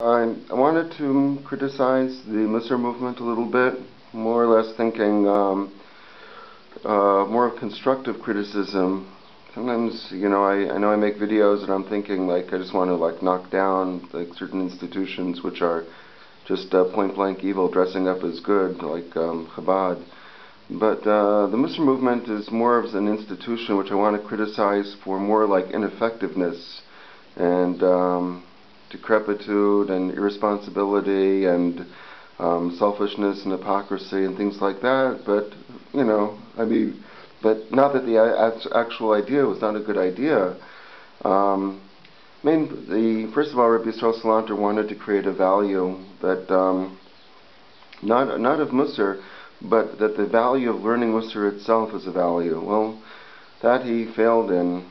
I wanted to criticize the Musar movement a little bit, more or less thinking more of constructive criticism. Sometimes, I know I make videos and I'm thinking like I just want to like knock down like certain institutions which are just point blank evil, dressing up as good, like Chabad. But the Musar movement is more of an institution which I want to criticize for more like ineffectiveness and decrepitude and irresponsibility and selfishness and hypocrisy and things like that. But but not that the actual idea was not a good idea. First of all, Rabbi Yisrael Salanter wanted to create a value that not of Musar, but that the value of learning Musar itself is a value. Well, that he failed in.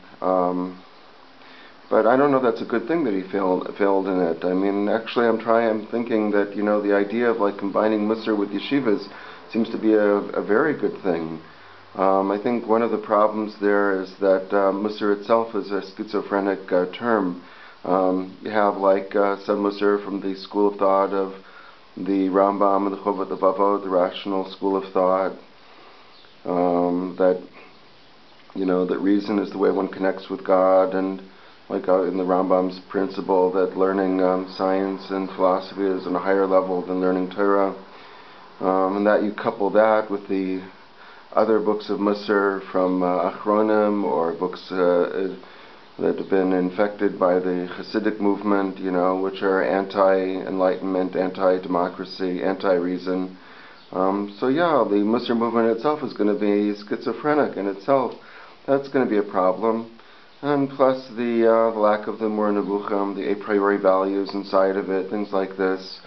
But I don't know if that's a good thing that he failed in it. I mean, actually, I'm thinking that the idea of like combining Musar with yeshivas seems to be a very good thing. I think one of the problems there is that Musar itself is a schizophrenic term. You have like some Musar from the school of thought of the Rambam and the Chovot Levavot, the rational school of thought, that that reason is the way one connects with God, and like in the Rambam's principle that learning science and philosophy is on a higher level than learning Torah, and that you couple that with the other books of Musar from Achronim, or books that have been infected by the Hasidic movement, which are anti-enlightenment, anti-democracy, anti-reason. So yeah, the Musar movement itself is going to be schizophrenic in itself. That's going to be a problem. And plus the lack of the Mor Nevuchim, the a priori values inside of it, things like this.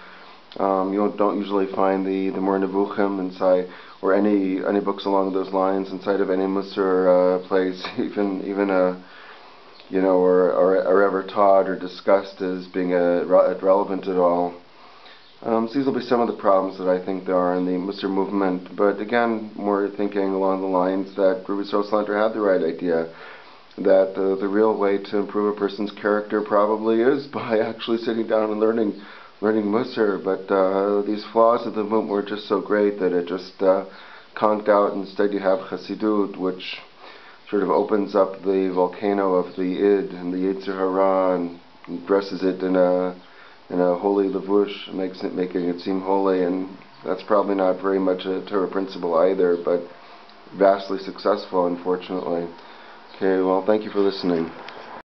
You don't usually find the Mor Nevuchim inside, or any books along those lines inside of any Musar place, even or ever taught or discussed as being relevant at all. So these will be some of the problems that I think there are in the Musar movement. But again, more thinking along the lines that Rabbi Yisrael Salanter had the right idea, that the real way to improve a person's character probably is by actually sitting down and learning Musar. But these flaws of the movement were just so great that it just conked out. Instead you have Chassidut, which sort of opens up the volcano of the id and the Yetzer Hara and dresses it in a holy levush, making it seem holy, and that's probably not very much a Torah principle either, but vastly successful, unfortunately. Okay, well, thank you for listening.